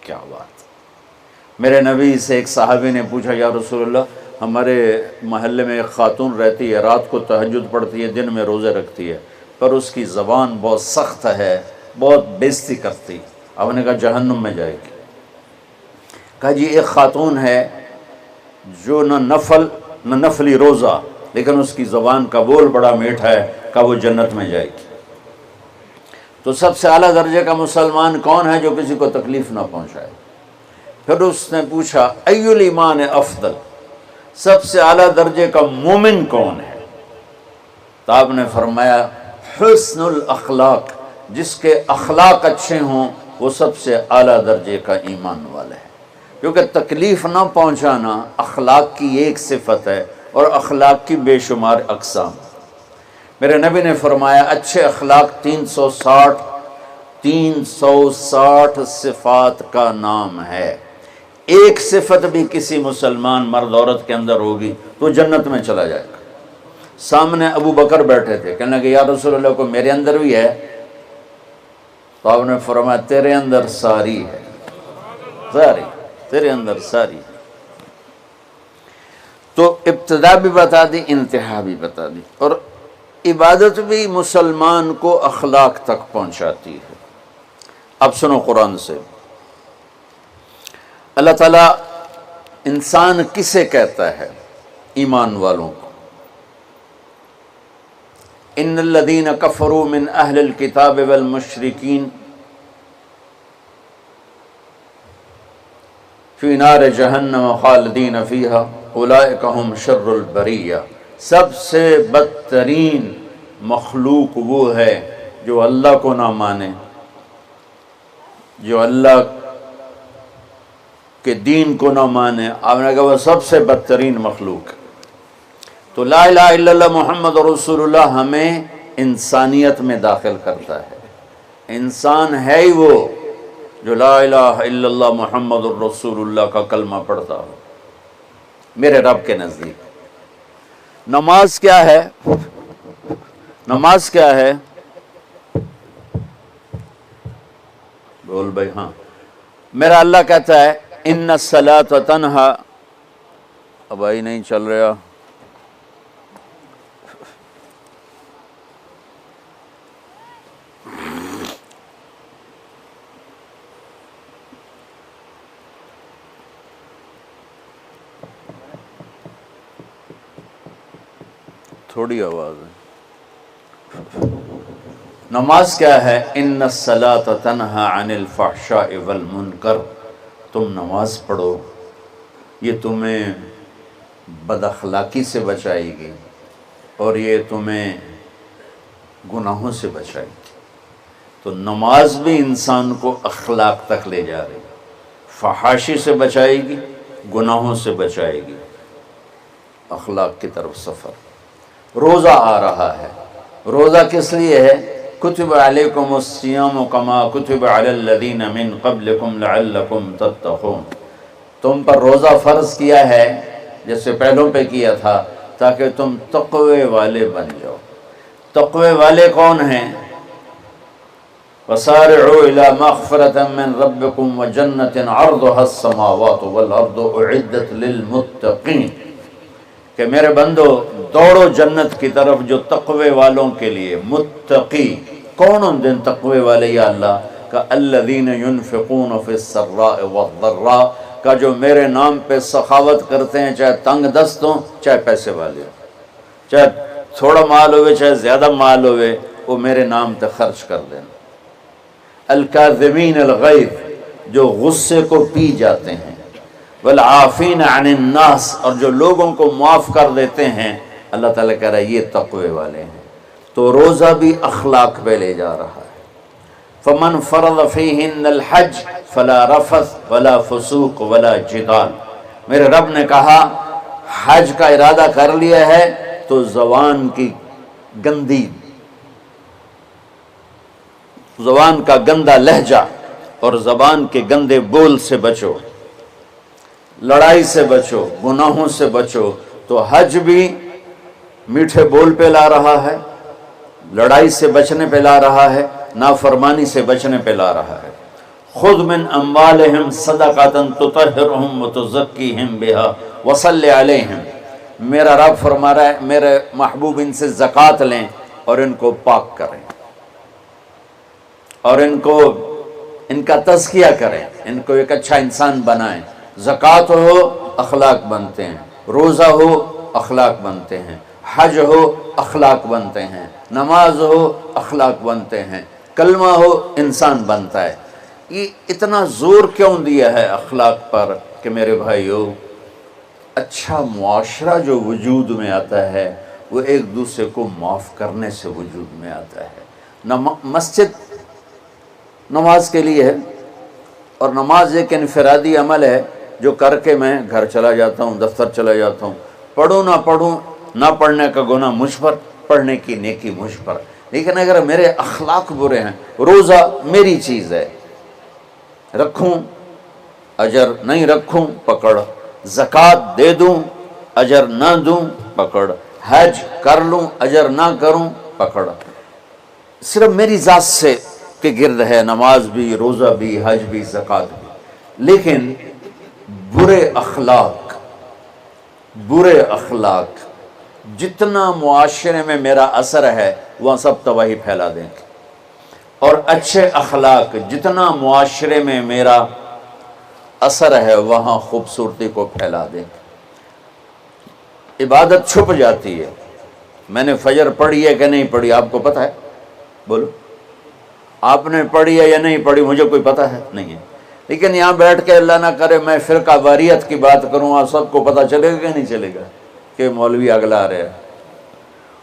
کیا بات! میرے نبی سے ایک صحابی نے پوچھا، یا رسول اللہ، ہمارے محلے میں ایک خاتون رہتی ہے، رات کو تہجد پڑھتی ہے، دن میں روزے رکھتی ہے، پر اس کی زبان بہت سخت ہے، بہت بےزتی کرتی۔ آپ نے کہا جہنم میں جائے گی۔ کہا جی ایک خاتون ہے جو نہ نفلی روزہ، لیکن اس کی زبان کا بول بڑا میٹھا ہے، کہا وہ جنت میں جائے گی۔ تو سب سے اعلیٰ درجے کا مسلمان کون ہے؟ جو کسی کو تکلیف نہ پہنچائے۔ پھر اس نے پوچھا ای الایمان افضل، سب سے اعلیٰ درجے کا مومن کون ہے؟ تو آپ نے فرمایا حسن الاخلاق، جس کے اخلاق اچھے ہوں وہ سب سے اعلیٰ درجے کا ایمان والا ہے، کیونکہ تکلیف نہ پہنچانا اخلاق کی ایک صفت ہے، اور اخلاق کی بے شمار اقسام۔ میرے نبی نے فرمایا اچھے اخلاق 360 صفات کا نام ہے، ایک صفت بھی کسی مسلمان مرد عورت کے اندر ہوگی تو جنت میں چلا جائے گا۔ سامنے ابو بکر بیٹھے تھے، کہنے لگے یا رسول اللہ کو میرے اندر بھی ہے؟ تو آپ نے فرمایا تیرے اندر ساری ہے، ساری، تیرے اندر ساری ہے۔ تو ابتدا بھی بتا دی، انتہا بھی بتا دی، اور عبادت بھی مسلمان کو اخلاق تک پہنچاتی ہے۔ اب سنو قرآن سے، اللہ تعالیٰ انسان کسے کہتا ہے؟ ایمان والوں کو۔ ان الذین کفروا من اہل الکتاب والمشرکین فی نار جہنم خالدین فیہا اولئک ہم شر البریہ، سب سے بدترین مخلوق وہ ہے جو اللہ کو نہ مانے، جو اللہ کہ دین کو نہ مانے۔ آپ نے کہا وہ سب سے بدترین مخلوق۔ تو لا الہ الا اللہ محمد رسول اللہ ہمیں انسانیت میں داخل کرتا ہے۔ انسان ہے ہی وہ جو لا الہ الا اللہ محمد رسول اللہ کا کلمہ پڑھتا ہو۔ میرے رب کے نزدیک نماز کیا ہے؟ نماز کیا ہے؟ بول بھائی ہاں۔ میرا اللہ کہتا ہے ان الصلاۃ تنہا، اب آئی نہیں چل رہا، تھوڑی آواز ہے۔ نماز کیا ہے؟ ان الصلاۃ تنہا عن الفحشاء والمنکر، تم نماز پڑھو، یہ تمہیں بد اخلاقی سے بچائے گی اور یہ تمہیں گناہوں سے بچائے گی۔ تو نماز بھی انسان کو اخلاق تک لے جا رہی ہے، فحاشی سے بچائے گی، گناہوں سے بچائے گی، اخلاق کی طرف سفر۔ روزہ آ رہا ہے، روزہ کس لیے ہے؟ کتب علیکم الصیام کما کتب علی الذین من قبلکم لعلکم تتقون، تم پر روزہ فرض کیا ہے جیسے پہلوں پہ کیا تھا تاکہ تم تقوی والے بن جاؤ۔ تقوی والے کون ہیں؟ وسارعوا الی مغفرۃ من ربکم وجنۃ عرضها السماوات والارض اعدت للمتقین، کہ میرے بندو دوڑو جنت کی طرف جو تقوی والوں کے لیے۔ متقی کون ان دن تقوی والے یا اللہ کا؟ الذین ينفقون فی السراء والضراء، کا جو میرے نام پہ سخاوت کرتے ہیں، چاہے تنگ دست ہوں چاہے پیسے والے ہوں، چاہے تھوڑا مال ہوئے چاہے زیادہ مال ہوئے، وہ میرے نام پہ خرچ کر دینا۔ الکاظمین الغیظ، جو غصے کو پی جاتے ہیں، والعافین عن الناس، اور جو لوگوں کو معاف کر دیتے ہیں۔ اللہ تعالیٰ کہہ رہا ہے یہ تقوی والے ہیں۔ تو روزہ بھی اخلاق پہ لے جا رہا ہے۔ فمن فرض فیہن الحج فلا رفث ولا فسوق ولا جدال، میرے رب نے کہا حج کا ارادہ کر لیا ہے تو زبان کی گندی زبان کا گندا لہجہ اور زبان کے گندے بول سے بچو، لڑائی سے بچو، گناہوں سے بچو۔ تو حج بھی میٹھے بول پہ لا رہا ہے، لڑائی سے بچنے پہ لا رہا ہے، نافرمانی سے بچنے پہ لا رہا ہے۔ خذ من اموالہم صدقۃ تطہرہم وتزکیہم بہا وصلی علیہم، میرا رب فرما رہا ہے میرے محبوب ان سے زکوٰۃ لیں اور ان کو پاک کریں اور ان کا تزکیہ کریں، ان کو ایک اچھا انسان بنائیں۔ زکوٰۃ ہو اخلاق بنتے ہیں، روزہ ہو اخلاق بنتے ہیں، حج ہو اخلاق بنتے ہیں، نماز ہو اخلاق بنتے ہیں، کلمہ ہو انسان بنتا ہے۔ یہ اتنا زور کیوں دیا ہے اخلاق پر کہ میرے بھائیو، اچھا معاشرہ جو وجود میں آتا ہے وہ ایک دوسرے کو معاف کرنے سے وجود میں آتا ہے۔ مسجد نماز کے لیے ہے، اور نماز ایک انفرادی عمل ہے جو کر کے میں گھر چلا جاتا ہوں، دفتر چلا جاتا ہوں، پڑھوں نہ پڑھوں، نہ پڑھنے کا گناہ مجھ پر، پڑھنے کی نیکی مجھ پر۔ لیکن اگر میرے اخلاق برے ہیں، روزہ میری چیز ہے، رکھوں اجر، نہیں رکھوں پکڑ، زکوٰۃ دے دوں اجر نہ دوں پکڑ، حج کر لوں اجر نہ کروں پکڑ، صرف میری ذات سے کے گرد ہے، نماز بھی، روزہ بھی، حج بھی، زکوٰۃ بھی۔ لیکن برے اخلاق جتنا معاشرے میں میرا اثر ہے وہاں سب تباہی پھیلا دیں گے، اور اچھے اخلاق جتنا معاشرے میں میرا اثر ہے وہاں خوبصورتی کو پھیلا دیں گے۔ عبادت چھپ جاتی ہے۔ میں نے فجر پڑھی ہے کہ نہیں پڑھی آپ کو پتہ ہے؟ بولو، آپ نے پڑھی ہے یا نہیں پڑھی؟ مجھے کوئی پتہ ہے نہیں ہے۔ لیکن یہاں بیٹھ کے اللہ نہ کرے میں فرقہ واریت کی بات کروں، آپ سب کو پتہ چلے گا کہ نہیں چلے گا کہ مولوی اگلا رہے ہیں،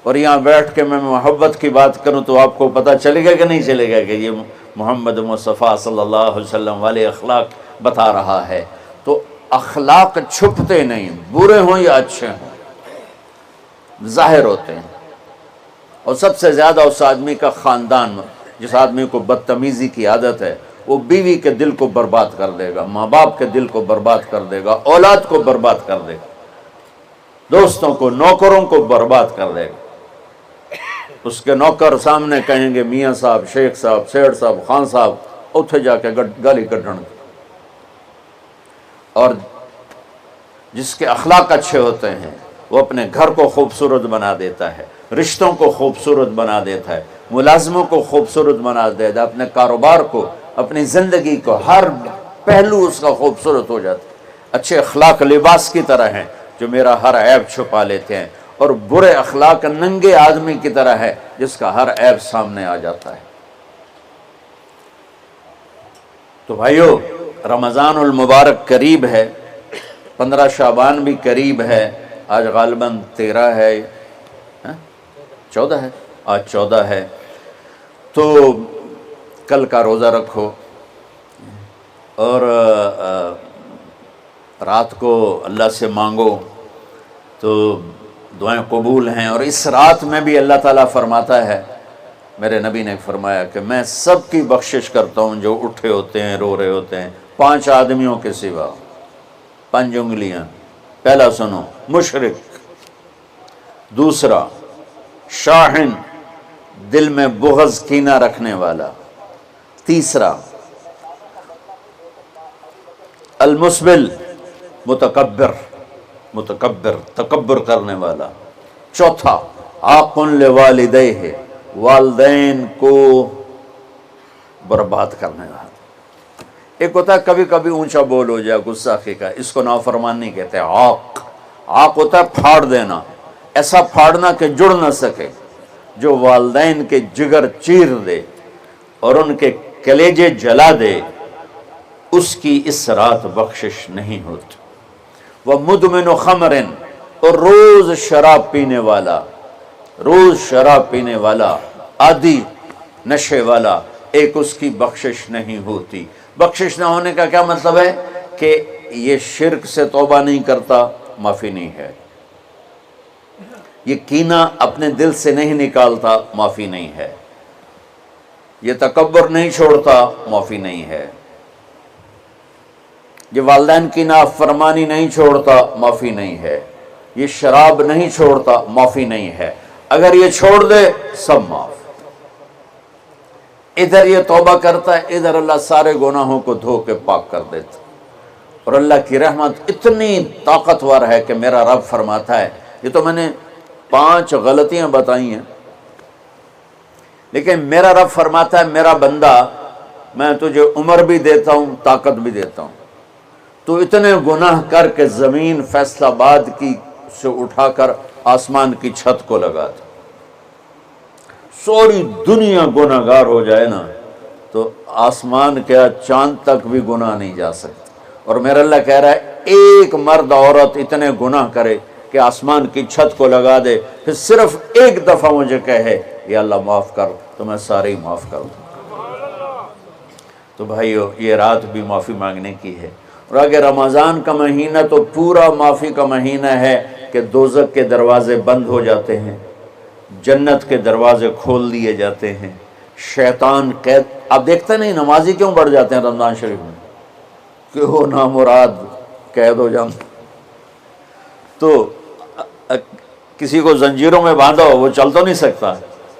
اور یہاں بیٹھ کے میں محبت کی بات کروں تو آپ کو پتہ چلے گا کہ نہیں چلے گا کہ یہ محمد مصطفیٰ صلی اللہ علیہ وسلم والے اخلاق بتا رہا ہے۔ تو اخلاق چھپتے نہیں، برے ہوں یا اچھے ہوں، ظاہر ہوتے ہیں۔ اور سب سے زیادہ اس آدمی کا خاندان، جس آدمی کو بدتمیزی کی عادت ہے، وہ بیوی کے دل کو برباد کر دے گا، ماں باپ کے دل کو برباد کر دے گا، اولاد کو برباد کر دے گا، دوستوں کو، نوکروں کو برباد کر دے گا۔ اس کے نوکر سامنے کہیں گے میاں صاحب، شیخ صاحب، سیٹھ صاحب، خان صاحب، اتھے جا کے گالی کڈن۔ اور جس کے اخلاق اچھے ہوتے ہیں وہ اپنے گھر کو خوبصورت بنا دیتا ہے، رشتوں کو خوبصورت بنا دیتا ہے، ملازموں کو خوبصورت بنا دیتا ہے، اپنے کاروبار کو، اپنی زندگی کو، ہر پہلو اس کا خوبصورت ہو جاتا ہے۔ اچھے اخلاق لباس کی طرح ہیں جو میرا ہر عیب چھپا لیتے ہیں، اور برے اخلاق ننگے آدمی کی طرح ہے جس کا ہر عیب سامنے آ جاتا ہے۔ تو بھائیو، رمضان المبارک قریب ہے، 15 شعبان بھی قریب ہے، آج غالباً 13 ہے، 14 ہے، آج 14 ہے۔ تو کل کا روزہ رکھو، اور رات کو اللہ سے مانگو تو دعائیں قبول ہیں۔ اور اس رات میں بھی اللہ تعالیٰ فرماتا ہے، میرے نبی نے فرمایا کہ میں سب کی بخشش کرتا ہوں جو اٹھے ہوتے ہیں، رو رہے ہوتے ہیں، 5 آدمیوں کے سوا، 5 انگلیاں۔ پہلا سنو، مشرک، دوسرا شاحن، دل میں بغض کینہ رکھنے والا، تیسرا المسبل، متکبر، تکبر کرنے والا، چوتھا عاق لوالدیہ، والدین کو برباد کرنے والا۔ ایک ہوتا ہے کبھی کبھی اونچا بول ہو جائے، گستاخی کا، اس کو نافرمان نہیں کہتے۔ عاق ہوتا ہے پھاڑ دینا، ایسا پھاڑنا کہ جڑ نہ سکے، جو والدین کے جگر چیر دے اور ان کے کلیجے جلا دے، اس کی اس رات بخشش نہیں ہوتی۔ وَمُدْمِنُ خَمْرٍ، اور روز شراب پینے والا، عادی نشے والا، ایک اس کی بخشش نہیں ہوتی۔ بخشش نہ ہونے کا کیا مطلب ہے؟ کہ یہ شرک سے توبہ نہیں کرتا، معافی نہیں ہے، یہ کینہ اپنے دل سے نہیں نکالتا، معافی نہیں ہے، یہ تکبر نہیں چھوڑتا، معافی نہیں ہے۔ یہ والدین کی نافرمانی نہیں چھوڑتا، معافی نہیں ہے۔ یہ شراب نہیں چھوڑتا، معافی نہیں ہے۔ اگر یہ چھوڑ دے سب معاف۔ ادھر یہ توبہ کرتا ہے، ادھر اللہ سارے گناہوں کو دھو کے پاک کر دیتا۔ اور اللہ کی رحمت اتنی طاقتور ہے کہ میرا رب فرماتا ہے، یہ تو میں نے 5 غلطیاں بتائی ہیں، لیکن میرا رب فرماتا ہے میرا بندہ میں تجھے عمر بھی دیتا ہوں، طاقت بھی دیتا ہوں، تو اتنے گناہ کر کے زمین فیصل آباد کی سے اٹھا کر آسمان کی چھت کو لگا دے، سوری دنیا گناہ گار ہو جائے نا تو آسمان کیا چاند تک بھی گناہ نہیں جا سکتے۔ اور میرا اللہ کہہ رہا ہے ایک مرد عورت اتنے گناہ کرے کہ آسمان کی چھت کو لگا دے، پھر صرف ایک دفعہ مجھے کہے یا اللہ معاف کر، تو میں سارے ہی معاف کر دوں۔ تو بھائیو یہ رات بھی معافی مانگنے کی ہے۔ اور اگر رمضان کا مہینہ تو پورا معافی کا مہینہ ہے کہ دوزخ کے دروازے بند ہو جاتے ہیں، جنت کے دروازے کھول دیے جاتے ہیں، شیطان قید۔ آپ دیکھتے نہیں نمازی کیوں بڑھ جاتے ہیں رمضان شریف میں؟ کہ وہ نامراد قید ہو جاتے، تو کسی کو زنجیروں میں باندھو وہ چل تو نہیں سکتا،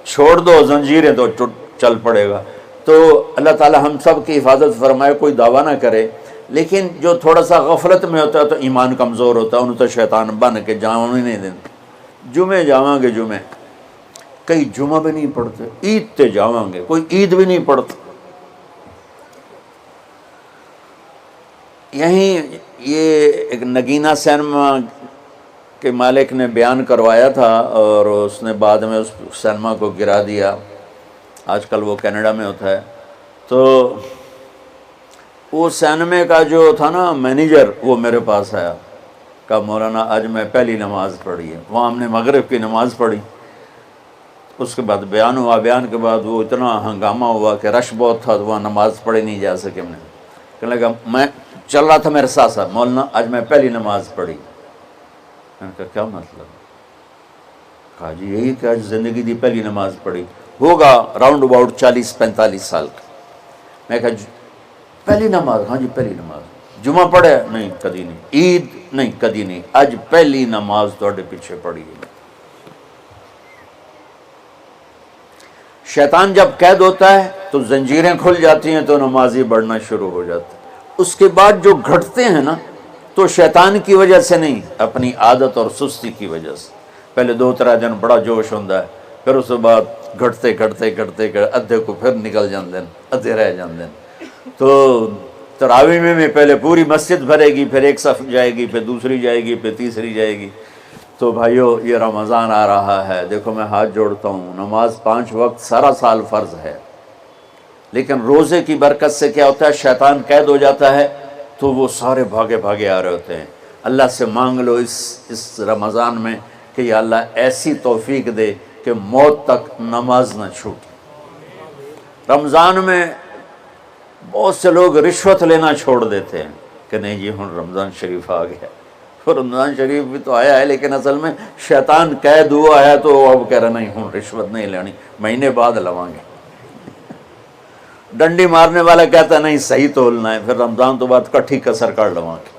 چھوڑ دو زنجیریں تو چل پڑے گا۔ تو اللہ تعالی ہم سب کی حفاظت فرمائے، کوئی دعویٰ نہ کرے، لیکن جو تھوڑا سا غفلت میں ہوتا ہے تو ایمان کمزور ہوتا ہے، انہوں تو شیطان بن کے جاؤں ہی نہیں دیتے۔ جمعے جاؤں گے، جمعے کئی جمعہ بھی نہیں پڑھتے، عید تے جاؤں گے، کوئی عید بھی نہیں پڑھتا۔ یہیں یہ ایک نگینہ سینما کے مالک نے بیان کروایا تھا اور اس نے بعد میں اس سینما کو گرا دیا، آج کل وہ کینیڈا میں ہوتا ہے۔ تو وہ سینمے کا جو تھا نا مینیجر، وہ میرے پاس آیا، کہا مولانا آج میں پہلی نماز پڑھی ہے۔ وہاں ہم نے مغرب کی نماز پڑھی، اس کے بعد بیان ہوا، بیان کے بعد وہ اتنا ہنگامہ ہوا کہ رش بہت تھا تو وہاں نماز پڑھی نہیں جا سکے۔ ہم نے کہنے لگا، میں چل رہا تھا میرے ساتھ ساتھ، مولانا آج میں پہلی نماز پڑھی۔ میں نے کہا کیا مطلب؟ کہا جی یہی کہ آج زندگی دی پہلی نماز پڑھی، ہوگا راؤنڈ اباؤٹ 40-45 سال کا۔ میں کہا پہلی نماز؟ ہاں جی پہلی نماز۔ جمعہ پڑھے؟ نہیں کدی نہیں۔ عید؟ نہیں کدی نہیں، آج پہلی نماز تھوڑے پیچھے پڑھی ہے۔ شیطان جب قید ہوتا ہے تو زنجیریں کھل جاتی ہیں تو نمازی بڑھنا شروع ہو جاتا ہے۔ اس کے بعد جو گھٹتے ہیں نا تو شیطان کی وجہ سے نہیں، اپنی عادت اور سستی کی وجہ سے۔ پہلے 2-3 دن بڑا جوش ہوتا ہے، پھر اس کے بعد گھٹتے ادھے کو پھر نکل جاندے ہیں، ادھے رہ جاندے ہیں۔ تو تراویح میں پہلے پوری مسجد بھرے گی، پھر ایک صف جائے گی، پھر دوسری جائے گی، پھر تیسری جائے گی۔ تو بھائیو یہ رمضان آ رہا ہے، دیکھو میں ہاتھ جوڑتا ہوں، نماز 5 وقت سارا سال فرض ہے، لیکن روزے کی برکت سے کیا ہوتا ہے، شیطان قید ہو جاتا ہے تو وہ سارے بھاگے آ رہے ہوتے ہیں۔ اللہ سے مانگ لو اس رمضان میں کہ یا اللہ ایسی توفیق دے کہ موت تک نماز نہ چھوٹے۔ رمضان میں بہت سے لوگ رشوت لینا چھوڑ دیتے ہیں کہ نہیں جی ہن رمضان شریف آ گیا۔ رمضان شریف بھی تو آیا ہے، لیکن اصل میں شیطان قید ہوا ہے تو اب کہہ رہا نہیں ہن رشوت نہیں لینی، مہینے بعد لواں گے۔ ڈنڈی مارنے والا کہتا ہے نہیں صحیح تولنا ہے، پھر رمضان تو بعد کٹھی کسر کر لواں گے۔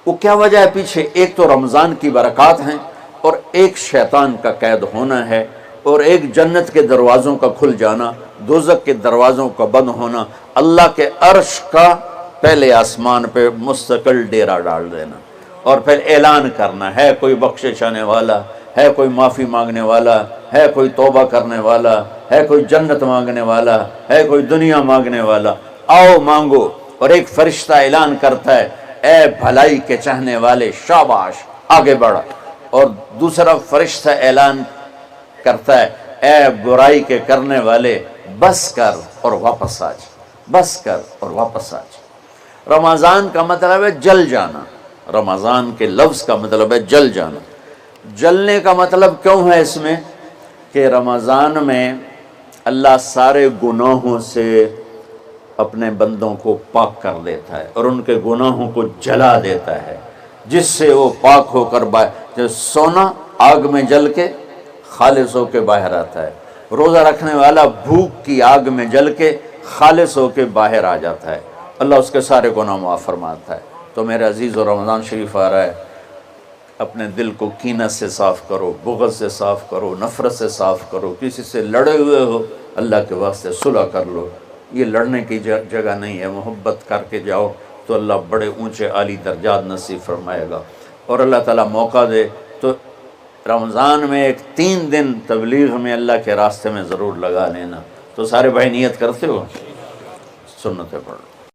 وہ کیا وجہ ہے پیچھے؟ ایک تو رمضان کی برکات ہیں، اور ایک شیطان کا قید ہونا ہے، اور ایک جنت کے دروازوں کا کھل جانا، دوزخ کے دروازوں کا بند ہونا، اللہ کے عرش کا پہلے آسمان پہ مستقل ڈیرا ڈال دینا، اور پھر اعلان کرنا ہے کوئی بخشش آنے والا ہے، کوئی معافی مانگنے والا ہے، کوئی توبہ کرنے والا ہے، کوئی جنت مانگنے والا ہے، کوئی دنیا مانگنے والا، آؤ مانگو۔ اور ایک فرشتہ اعلان کرتا ہے اے بھلائی کے چاہنے والے شاباش آگے بڑھا، اور دوسرا فرشتہ اعلان کرتا ہے اے برائی کے کرنے والے بس کر اور واپس آ جا، بس کر اور واپس آ جا۔ رمضان کا مطلب ہے جل جانا، رمضان کے لفظ کا مطلب ہے جل جانا۔ جلنے کا مطلب کیوں ہے اس میں کہ رمضان میں اللہ سارے گناہوں سے اپنے بندوں کو پاک کر دیتا ہے اور ان کے گناہوں کو جلا دیتا ہے، جس سے وہ پاک ہو کر جیسے سونا آگ میں جل کے خالص ہو کے باہر آتا ہے، روزہ رکھنے والا بھوک کی آگ میں جل کے خالص ہو کے باہر آ جاتا ہے، اللہ اس کے سارے گناہ معاف فرماتا ہے۔ تو میرے عزیزو، رمضان شریف آ رہا ہے، اپنے دل کو کینت سے صاف کرو، بغض سے صاف کرو، نفرت سے صاف کرو، کسی سے لڑے ہوئے ہو اللہ کے واسطے صلح کر لو۔ یہ لڑنے کی جگہ نہیں ہے، محبت کر کے جاؤ تو اللہ بڑے اونچے عالی درجات نصیب فرمائے گا۔ اور اللہ تعالیٰ موقع دے تو رمضان میں ایک 3 دن تبلیغ میں اللہ کے راستے میں ضرور لگا لینا۔ تو سارے بھائی نیت کرتے ہو؟ سنتیں پڑھ لو۔